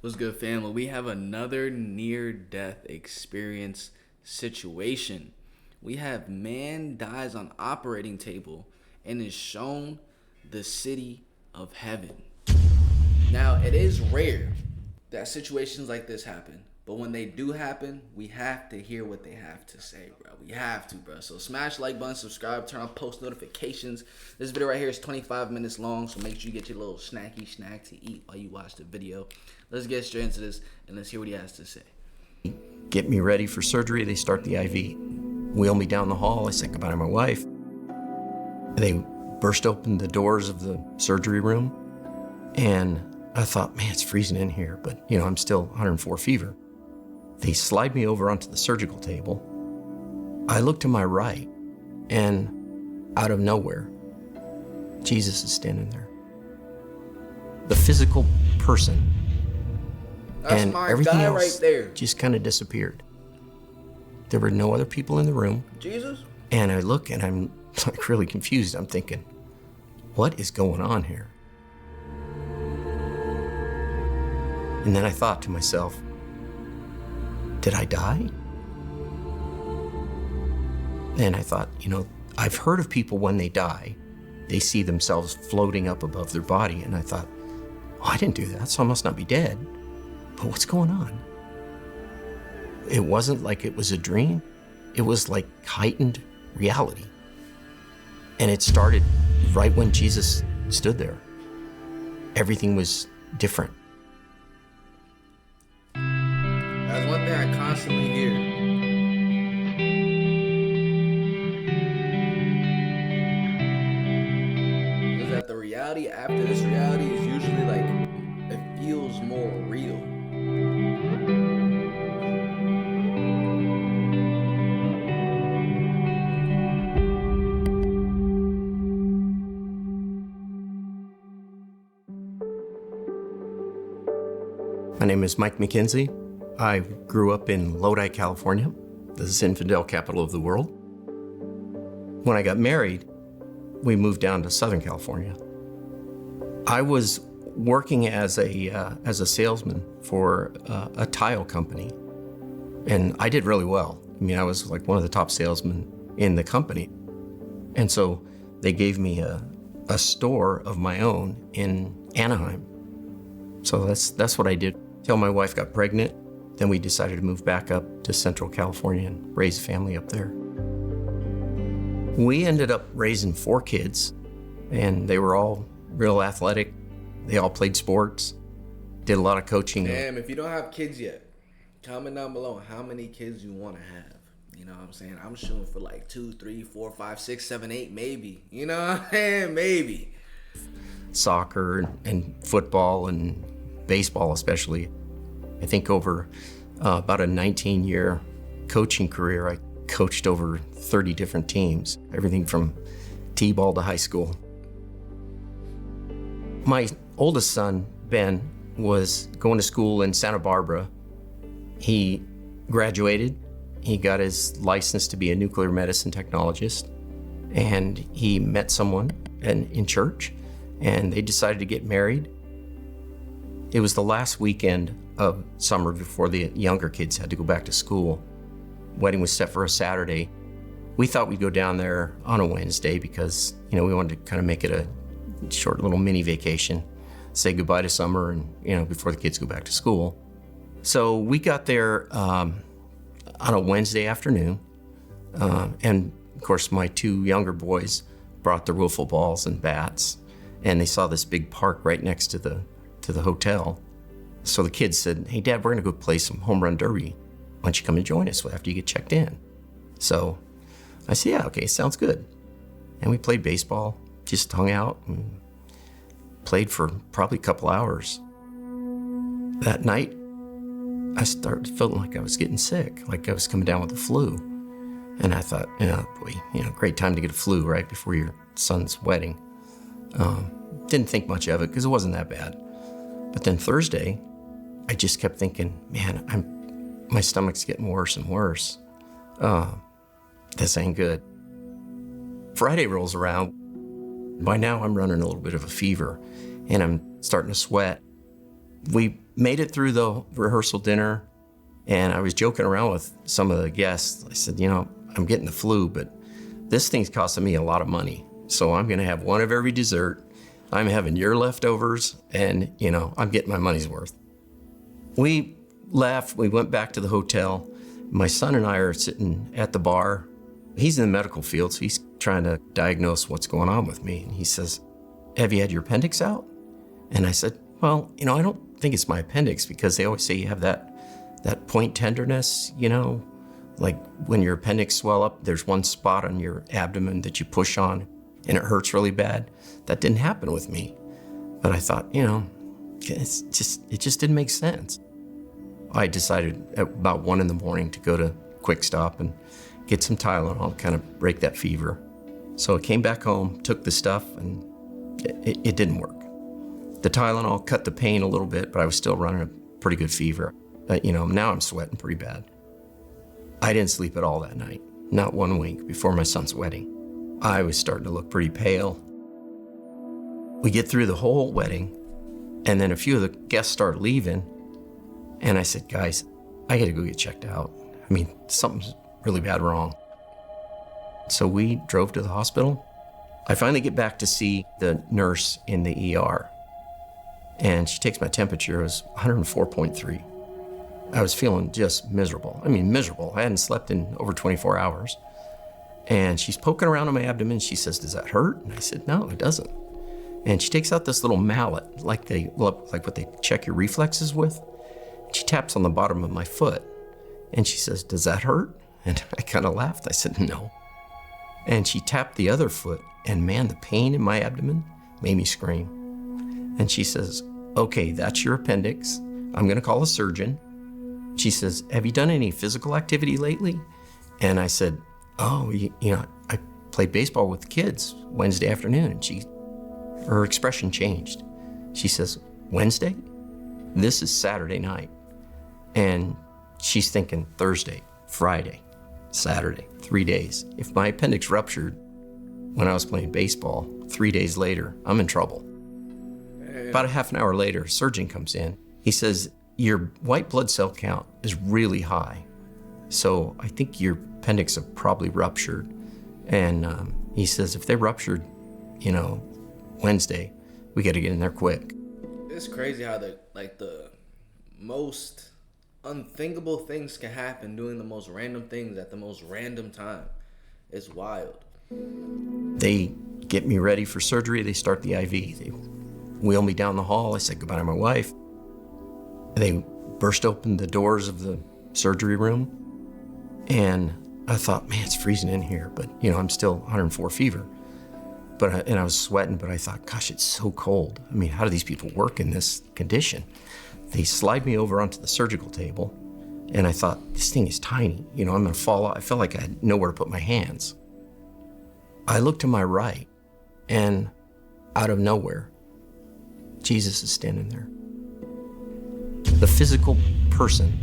What's good, family? We have another near-death experience situation. We have man dies on operating table and is shown the city of heaven. Now, it is rare that situations like this happen, but when they do happen, we have to hear what they have to say, bro. We have to, bro. So smash like button, subscribe, turn on post notifications. This video right here is 25 minutes long, so make sure you get your little snack to eat while you watch the video. Let's get straight into this and let's hear what he has to say. Get me ready for surgery. They start the IV. Wheel me down the hall. I say goodbye to my wife. They burst open the doors of the surgery room, and I thought, man, it's freezing in here, but I'm still 104 fever. They slide me over onto the surgical table. I look to my right, and out of nowhere, Jesus is standing there. The physical person. That's and my everything guy else right there. just kind of disappeared. There were no other people in the room. Jesus? And I look and I'm like really confused. I'm thinking, what is going on here? And then I thought to myself, did I die? And I thought, I've heard of people when they die, they see themselves floating up above their body. And I thought, oh, I didn't do that, so I must not be dead. But what's going on? It wasn't like it was a dream. It was like heightened reality. And it started right when Jesus stood there. Everything was different. That's one thing I constantly hear. Is that the reality after this reality is usually like, it feels more real. My name is Mike McKenzie. I grew up in Lodi, California, the Zinfandel capital of the world. When I got married, we moved down to Southern California. I was working as a salesman for a tile company, and I did really well. I was like one of the top salesmen in the company. And so they gave me a store of my own in Anaheim. So that's what I did till my wife got pregnant. Then we decided to move back up to Central California and raise a family up there. We ended up raising 4 kids, and they were all real athletic. They all played sports, did a lot of coaching. Damn, if you don't have kids yet, comment down below how many kids you want to have. You know what I'm saying? I'm shooting for like 2, 3, 4, 5, 6, 7, 8, maybe. You know what I'm saying? Maybe. Soccer and football and baseball especially. I think over about a 19-year coaching career, I coached over 30 different teams, everything from T-ball to high school. My oldest son, Ben, was going to school in Santa Barbara. He graduated. He got his license to be a nuclear medicine technologist, and he met someone in church, and they decided to get married. It was the last weekend of summer before the younger kids had to go back to school. Wedding was set for a Saturday. We thought we'd go down there on a Wednesday because, we wanted to kind of make it a short little mini vacation, say goodbye to summer and, before the kids go back to school. So we got there on a Wednesday afternoon. And of course, my 2 younger boys brought their wiffle balls and bats, and they saw this big park right next to the hotel. So the kids said, hey, Dad, we're gonna go play some home run derby. Why don't you come and join us after you get checked in? So I said, yeah, okay, sounds good. And we played baseball, just hung out and played for probably a couple hours. That night, I started feeling like I was getting sick, like I was coming down with the flu. And I thought, great time to get a flu right before your son's wedding. Didn't think much of it because it wasn't that bad. But then Thursday, I just kept thinking, man, my stomach's getting worse and worse. This ain't good. Friday rolls around. By now, I'm running a little bit of a fever, and I'm starting to sweat. We Made it through the rehearsal dinner, and I was joking around with some of the guests. I said, I'm getting the flu, but this thing's costing me a lot of money. So I'm gonna have one of every dessert. I'm having your leftovers, and I'm getting my money's worth. We left, we went back to the hotel. My son and I are sitting at the bar. He's in the medical field, so he's trying to diagnose what's going on with me. And he says, have you had your appendix out? And I said, well, I don't think it's my appendix, because they always say you have that point tenderness, like when your appendix swell up, there's one spot on your abdomen that you push on and it hurts really bad. That didn't happen with me. But I thought, it just didn't make sense. I decided at about 1 a.m. to go to Quick Stop and get some Tylenol, kind of break that fever. So I came back home, took the stuff, and it didn't work. The Tylenol cut the pain a little bit, but I was still running a pretty good fever. But, now I'm sweating pretty bad. I didn't sleep at all that night, not 1 week before my son's wedding. I was starting to look pretty pale. We get through the whole wedding, and then a few of the guests start leaving, and I said, guys, I gotta go get checked out. Something's really bad wrong. So we drove to the hospital. I finally get back to see the nurse in the ER, and she takes my temperature. It was 104.3. I was feeling just miserable. Miserable. I hadn't slept in over 24 hours. And she's poking around on my abdomen. She says, does that hurt? And I said, no, it doesn't. And she takes out this little mallet, like what they check your reflexes with. She taps on the bottom of my foot. And she says, does that hurt? And I kind of laughed. I said, no. And she tapped the other foot. And man, the pain in my abdomen made me scream. And she says, okay, that's your appendix. I'm gonna call a surgeon. She says, have you done any physical activity lately? And I said, oh, I played baseball with the kids Wednesday afternoon. And her expression changed. She says, Wednesday? This is Saturday night. And she's thinking Thursday, Friday, Saturday, 3 days. If my appendix ruptured when I was playing baseball, 3 days later, I'm in trouble. About a half an hour later, a surgeon comes in. He says, your white blood cell count is really high. So I think your appendix have probably ruptured. And he says, if they ruptured, Wednesday, we got to get in there quick. It's crazy how the most unthinkable things can happen doing the most random things at the most random time. It's wild. They get me ready for surgery. They start the IV. They wheel me down the hall. I said goodbye to my wife. They burst open the doors of the surgery room. And I thought, man, it's freezing in here. But, I'm still 104 fever. And I was sweating, but I thought, gosh, it's so cold. How do these people work in this condition? They slide me over onto the surgical table. And I thought, this thing is tiny. I'm going to fall out. I felt like I had nowhere to put my hands. I looked to my right, and out of nowhere, Jesus is standing there. The physical person.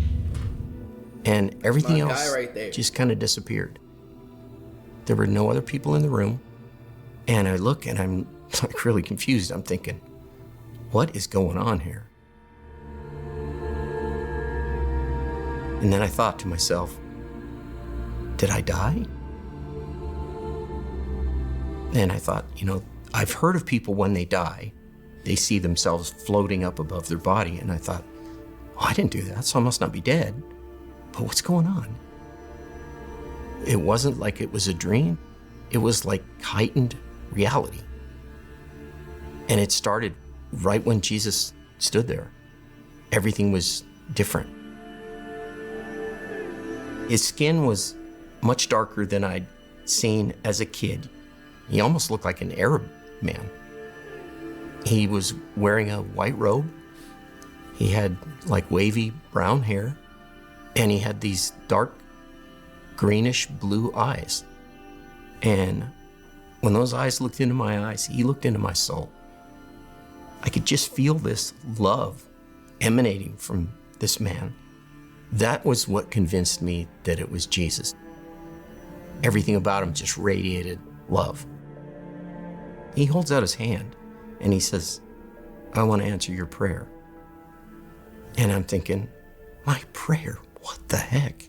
And everything else right just kind of disappeared. There were no other people in the room. And I look and I'm really confused. I'm thinking, what is going on here? And then I thought to myself, did I die? And I thought, I've heard of people when they die, they see themselves floating up above their body. And I thought, oh, I didn't do that, so I must not be dead. But what's going on? It wasn't like it was a dream. It was like heightened reality. And it started right when Jesus stood there. Everything was different. His skin was much darker than I'd seen as a kid. He almost looked like an Arab man. He was wearing a white robe. He had like wavy brown hair. And he had these dark greenish blue eyes. And when those eyes looked into my eyes, he looked into my soul. I could just feel this love emanating from this man. That was what convinced me that it was Jesus. Everything about him just radiated love. He holds out his hand and he says, I want to answer your prayer. And I'm thinking, my prayer, what the heck?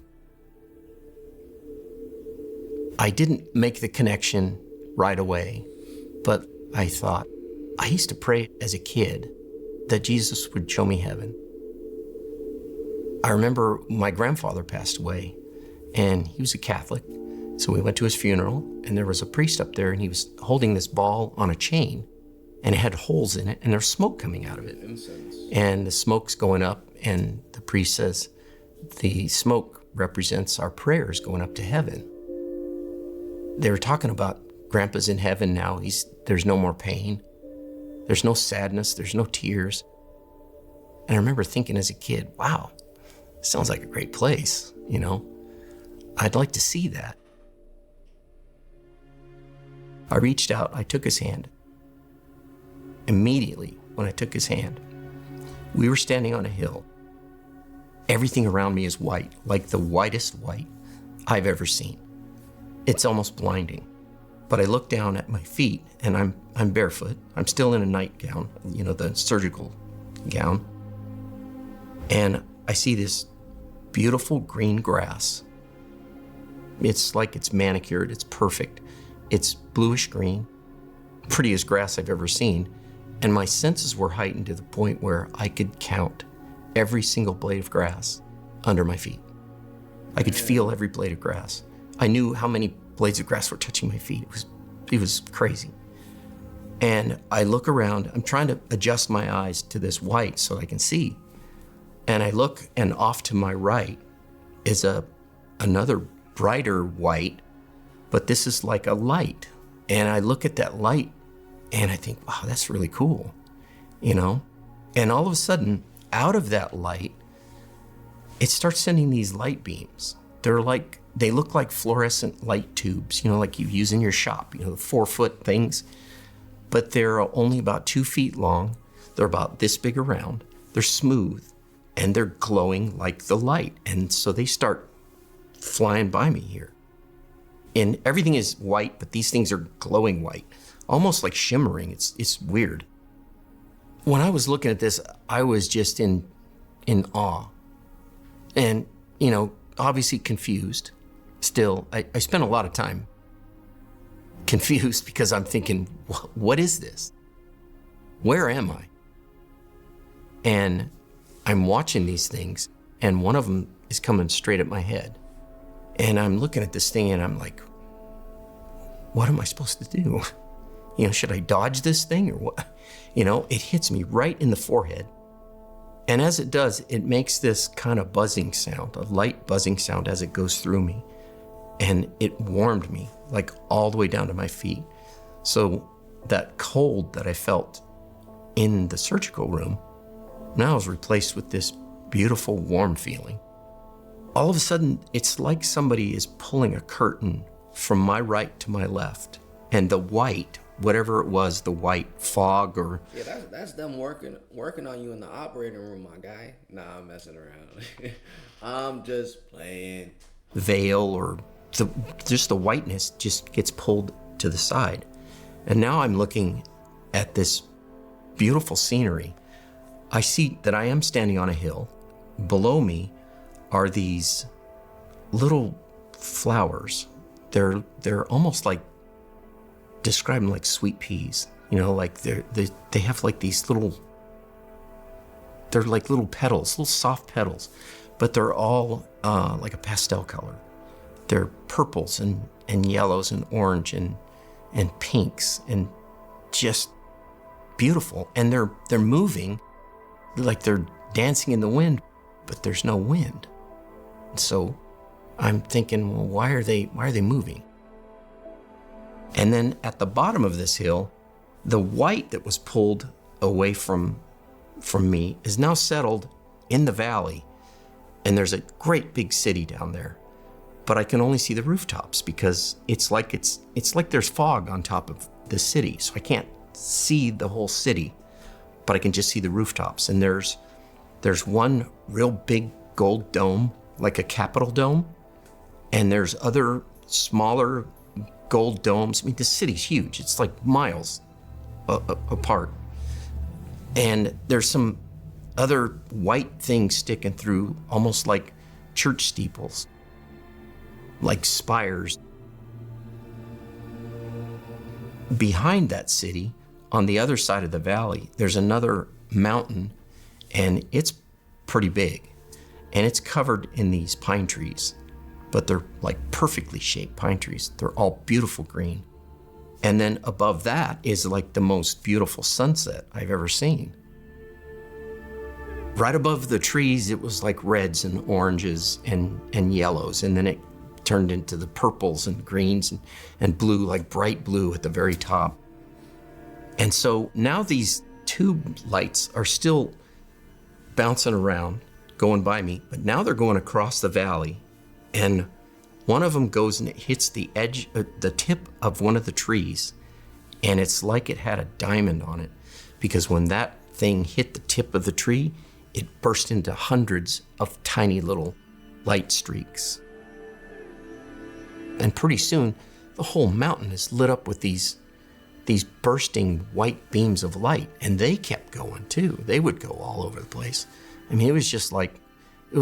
I didn't make the connection right away, but I thought, I used to pray as a kid that Jesus would show me heaven. I remember my grandfather passed away, and he was a Catholic, so we went to his funeral, and there was a priest up there, and he was holding this ball on a chain, and it had holes in it, and there's smoke coming out of it. Incense. And the smoke's going up, and the priest says, the smoke represents our prayers going up to heaven. They were talking about Grandpa's in heaven now. There's no more pain. There's no sadness. There's no tears. And I remember thinking as a kid, wow, sounds like a great place, you know? I'd like to see that. I reached out, I took his hand. Immediately, when I took his hand, we were standing on a hill. Everything around me is white, like the whitest white I've ever seen. It's almost blinding. But I look down at my feet, and I'm barefoot. I'm still in a nightgown, you know, the surgical gown. And I see this beautiful green grass. It's like it's manicured, it's perfect. It's bluish green, prettiest grass I've ever seen. And my senses were heightened to the point where I could count every single blade of grass under my feet. I could feel every blade of grass. I knew how many blades of grass were touching my feet. It was crazy. And I look around, I'm trying to adjust my eyes to this white so I can see. And I look, and off to my right is another brighter white, but this is like a light. And I look at that light and I think, wow, that's really cool, you know? And all of a sudden, out of that light, it starts sending these light beams. They look like fluorescent light tubes, you know, like you use in your shop, you know, the 4-foot things. But they're only about 2 feet long. They're about this big around. They're smooth, and they're glowing like the light. And so they start flying by me here. And everything is white, but these things are glowing white, almost like shimmering. It's weird. When I was looking at this, I was just in awe. And, you know, obviously confused. Still, I spent a lot of time confused because I'm thinking, what is this? Where am I? And I'm watching these things, and one of them is coming straight at my head. And I'm looking at this thing, and I'm like, what am I supposed to do? You know, should I dodge this thing or what? You know, it hits me right in the forehead. And as it does, it makes this kind of buzzing sound, a light buzzing sound as it goes through me. And it warmed me, like all the way down to my feet. So that cold that I felt in the surgical room now is replaced with this beautiful warm feeling. All of a sudden, it's like somebody is pulling a curtain from my right to my left. And the white, whatever it was, the white fog or... Yeah, that's them working on you in the operating room, my guy. Nah, I'm messing around. I'm just playing. Veil or just the whiteness just gets pulled to the side. And now I'm looking at this beautiful scenery. I see that I am standing on a hill. Below me are these little flowers. They're almost like, describe them like sweet peas. You know, like they have like these little, they're like little petals, little soft petals, but they're all like a pastel color. They're purples and yellows and orange and pinks and just beautiful. And they're moving like they're dancing in the wind, but there's no wind. So I'm thinking, well, why are they moving? And then at the bottom of this hill, the white that was pulled away from me is now settled in the valley. And there's a great big city down there. But I can only see the rooftops because it's like there's fog on top of the city. So I can't see the whole city, but I can just see the rooftops. And there's one real big gold dome, like a Capitol dome. And there's other smaller gold domes. I mean, the city's huge. It's like miles apart. And there's some other white things sticking through, almost like church steeples, like spires. Behind that city, on the other side of the valley, there's another mountain, and it's pretty big. And it's covered in these pine trees, but they're like perfectly shaped pine trees. They're all beautiful green. And then above that is like the most beautiful sunset I've ever seen. Right above the trees, it was like reds and oranges and yellows. And then it turned into the purples and greens and blue, like bright blue at the very top. And so now these tube lights are still bouncing around, going by me, but now they're going across the valley, and one of them goes and it hits the edge, the tip of one of the trees, and it's like it had a diamond on it, because when that thing hit the tip of the tree, it burst into hundreds of tiny little light streaks. And pretty soon, the whole mountain is lit up with these bursting white beams of light, and they kept going too. They would go all over the place. I mean, it was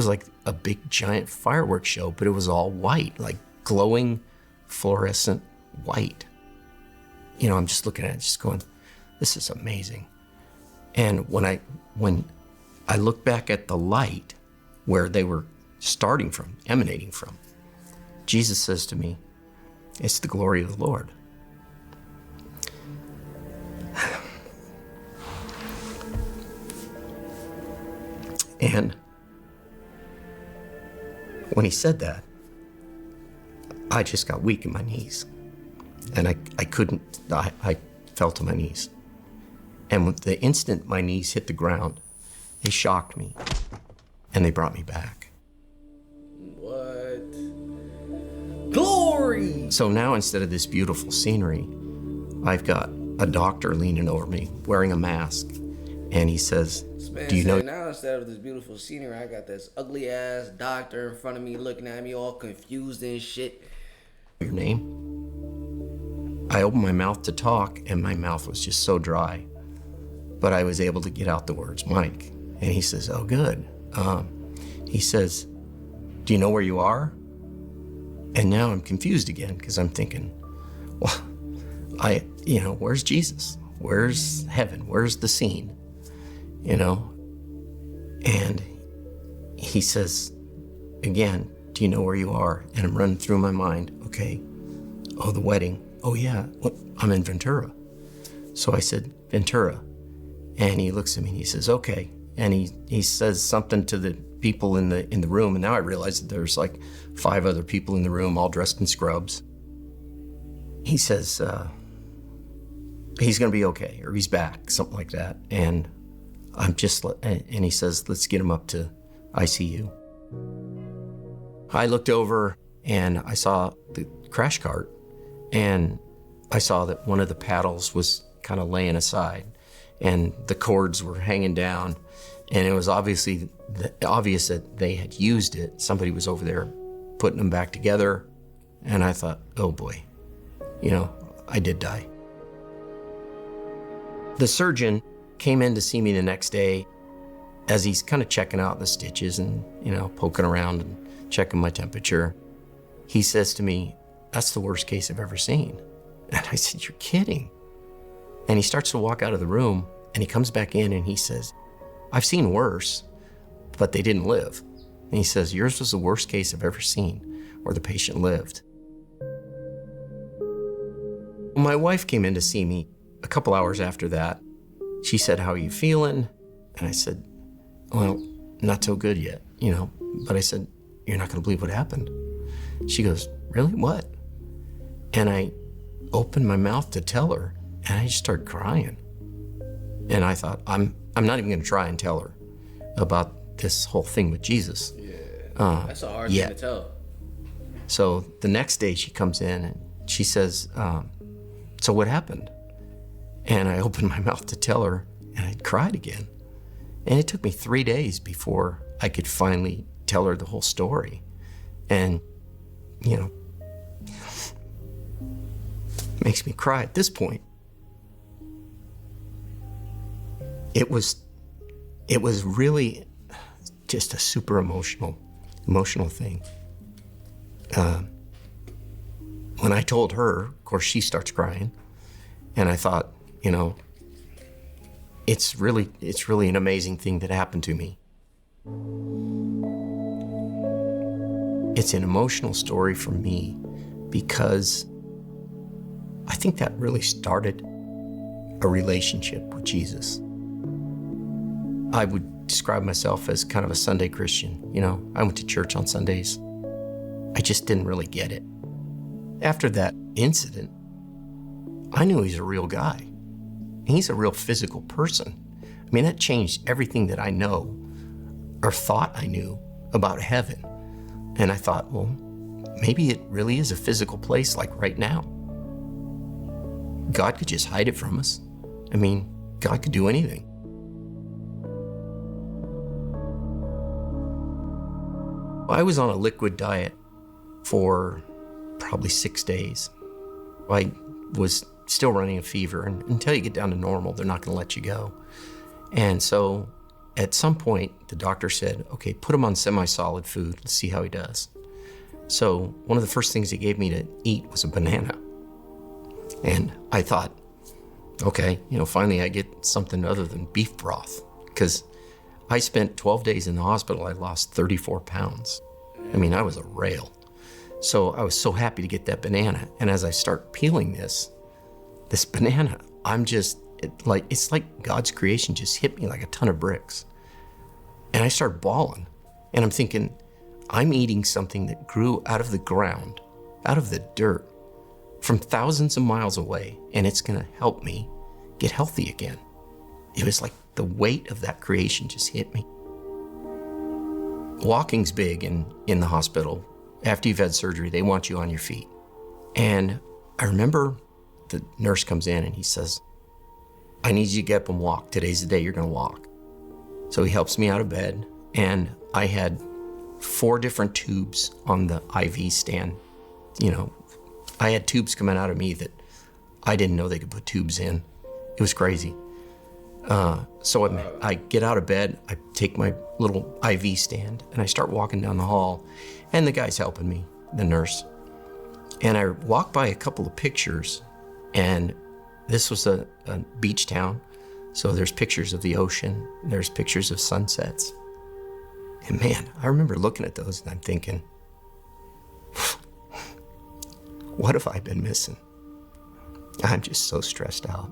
like a big giant fireworks show, but it was all white, like glowing fluorescent white. You know, I'm just looking at it, just going, this is amazing. And when I look back at the light where they were starting from, emanating from, Jesus says to me, it's the glory of the Lord. And when he said that, I just got weak in my knees. And I fell to my knees. And with the instant my knees hit the ground, they shocked me and they brought me back. What? Glory! So now instead of this beautiful scenery, I've got a doctor leaning over me wearing a mask. And he says, do you know? Now instead of this beautiful scenery, I got this ugly ass doctor in front of me looking at me all confused and shit. Your name? I opened my mouth to talk, and my mouth was just so dry. But I was able to get out the words, Mike. And he says, oh, good. He says, do you know where you are? And now I'm confused again, because I'm thinking, well, where's Jesus? Where's heaven? Where's the scene? You know? And he says, again, do you know where you are? And I'm running through my mind, okay. Oh, the wedding. Oh, yeah, well, I'm in Ventura. So I said, Ventura. And he looks at me and he says, okay. And he says something to the people in the room. And now I realize that there's like 5 other people in the room, all dressed in scrubs. He says, he's gonna be okay, or he's back, something like that. And he says, let's get him up to ICU. I looked over and I saw the crash cart, and I saw that one of the paddles was kind of laying aside and the cords were hanging down, and it was obvious that they had used it. Somebody was over there putting them back together, and I thought, oh boy, I did die. The surgeon came in to see me the next day as he's kind of checking out the stitches and, poking around and checking my temperature. He says to me, that's the worst case I've ever seen. And I said, you're kidding. And he starts to walk out of the room, and he comes back in and he says, I've seen worse, but they didn't live. And he says, yours was the worst case I've ever seen where the patient lived. My wife came in to see me a couple hours after that. She said, how are you feeling? And I said, well, not so good yet, But I said, you're not gonna believe what happened. She goes, really, what? And I opened my mouth to tell her, and I just started crying. And I thought, I'm not even gonna try and tell her about this whole thing with Jesus. Yeah, that's a hard thing to tell. So the next day she comes in and she says, so what happened? And I opened my mouth to tell her, and I cried again. And it took me 3 days before I could finally tell her the whole story. And, makes me cry at this point. It was it was really just a super emotional thing. When I told her, of course, she starts crying. And I thought, it's really an amazing thing that happened to me. It's an emotional story for me because I think that really started a relationship with Jesus. I would describe myself as kind of a Sunday Christian. I went to church on Sundays. I just didn't really get it. After that incident, I knew he's a real guy. He's a real physical person. I mean, that changed everything that I know or thought I knew about heaven. And I thought, well, maybe it really is a physical place like right now. God could just hide it from us. I mean, God could do anything. I was on a liquid diet for probably 6 days. I was still running a fever, and until you get down to normal, they're not going to let you go. And so at some point, the doctor said, okay, put him on semi-solid food. Let's see how he does. So one of the first things he gave me to eat was a banana. And I thought, okay, finally I get something other than beef broth, because I spent 12 days in the hospital. I lost 34 pounds. I mean, I was a rail. So I was so happy to get that banana. And as I start peeling this banana, it's like God's creation just hit me like a ton of bricks. And I start bawling. And I'm thinking, I'm eating something that grew out of the ground, out of the dirt, from thousands of miles away, and it's gonna help me get healthy again. It was like the weight of that creation just hit me. Walking's big in the hospital. After you've had surgery, they want you on your feet. And I remember the nurse comes in and he says, I need you to get up and walk. Today's the day you're gonna walk. So he helps me out of bed, and I had 4 different tubes on the IV stand. I had tubes coming out of me that I didn't know they could put tubes in. It was crazy. So I get out of bed, I take my little IV stand, and I start walking down the hall, and the guy's helping me, the nurse. And I walk by a couple of pictures, and this was a beach town. So there's pictures of the ocean, there's pictures of sunsets. And man, I remember looking at those and I'm thinking, what have I been missing? I'm just so stressed out.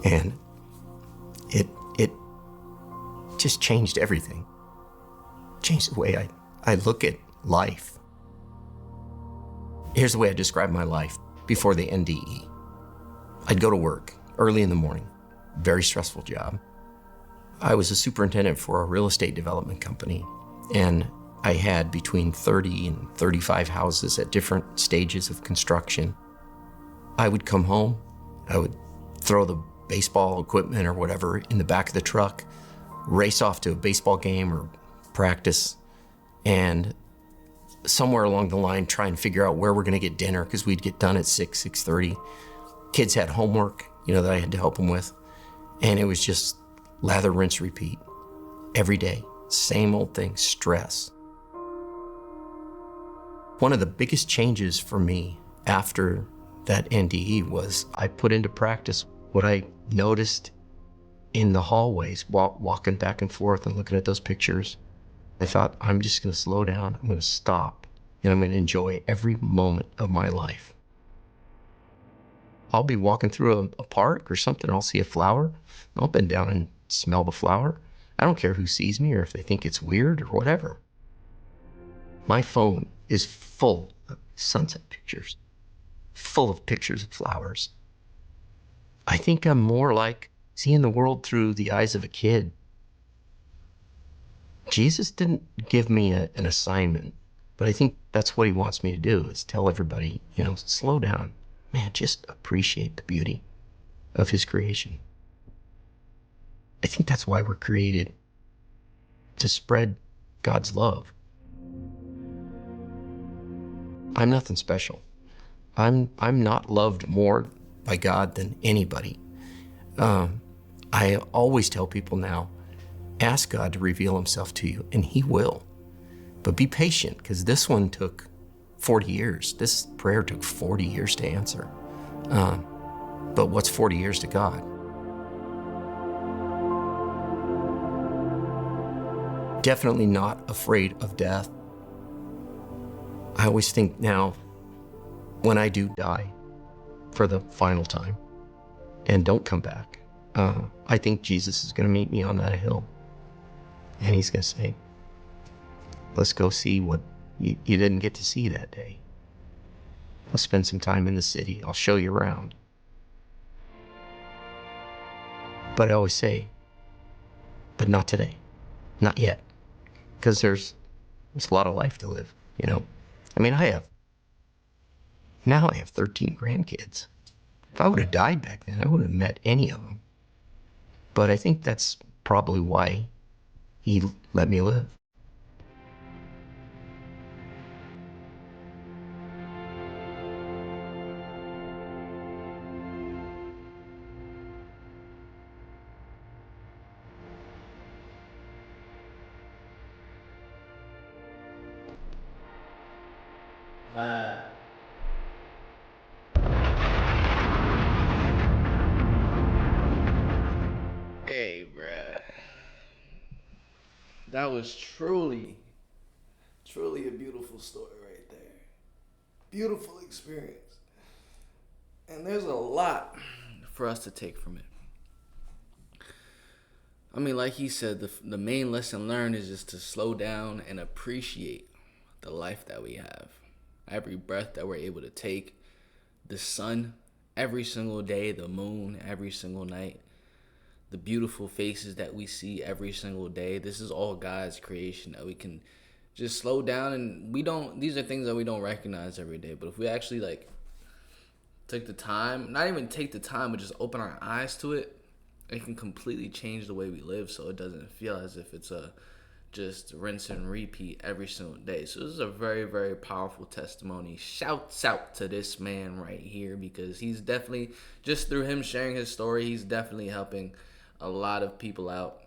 And it just changed everything. Changed the way I look at life. Here's the way I describe my life before the NDE. I'd go to work early in the morning, very stressful job. I was a superintendent for a real estate development company, and I had between 30 and 35 houses at different stages of construction. I would come home, I would throw the baseball equipment or whatever in the back of the truck, race off to a baseball game or practice, and somewhere along the line try and figure out where we're gonna get dinner, because we'd get done at 6:30. Kids had homework, that I had to help them with. And it was just lather, rinse, repeat every day. Same old thing, stress. One of the biggest changes for me after that NDE was I put into practice what I noticed in the hallways, walking back and forth and looking at those pictures. I thought, I'm just gonna slow down, I'm gonna stop, and I'm gonna enjoy every moment of my life. I'll be walking through a park or something, I'll see a flower, I'll bend down and smell the flower. I don't care who sees me or if they think it's weird or whatever. My phone is full of sunset pictures, full of pictures of flowers. I think I'm more like seeing the world through the eyes of a kid. Jesus didn't give me an assignment, but I think that's what he wants me to do, is tell everybody, slow down. Man, just appreciate the beauty of his creation. I think that's why we're created, to spread God's love. I'm nothing special. I'm not loved more by God than anybody. I I always tell people now, ask God to reveal himself to you, and he will. But be patient, because this one took 40 years. This prayer took 40 years to answer. But what's 40 years to God? Definitely not afraid of death. I always think now, when I do die for the final time and don't come back, I think Jesus is going to meet me on that hill. And he's going to say, let's go see what you didn't get to see that day. Let's spend some time in the city. I'll show you around. But I always say, but not today, not yet. Because there's a lot of life to live, you know. I mean, I have 13 grandkids. If I would have died back then, I wouldn't have met any of them. But I think that's probably why he let me live. Hey, bruh. That was truly, truly a beautiful story right there. Beautiful experience. And there's a lot for us to take from it. I mean, like he said, the main lesson learned is just to slow down and appreciate the life that we have. Every breath that we're able to take, the sun every single day, the moon every single night, the beautiful faces that we see every single day. This is all God's creation that we can just slow down, and these are things that we don't recognize every day. But if we actually like take the time, not even take the time, but just open our eyes to it, it can completely change the way we live, so it doesn't feel as if it's a just rinse and repeat every single day. So this is a very, very powerful testimony. Shouts out to this man right here, because he's definitely, just through him sharing his story, he's definitely helping a lot of people out.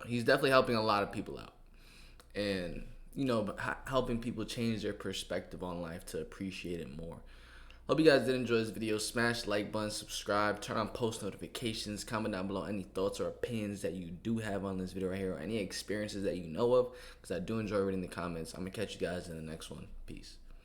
He's definitely helping a lot of people out, and helping people change their perspective on life to appreciate it more. Hope you guys did enjoy this video. Smash the like button, subscribe, turn on post notifications, comment down below any thoughts or opinions that you do have on this video right here, or any experiences that you know of, because I do enjoy reading the comments. I'm going to catch you guys in the next one. Peace.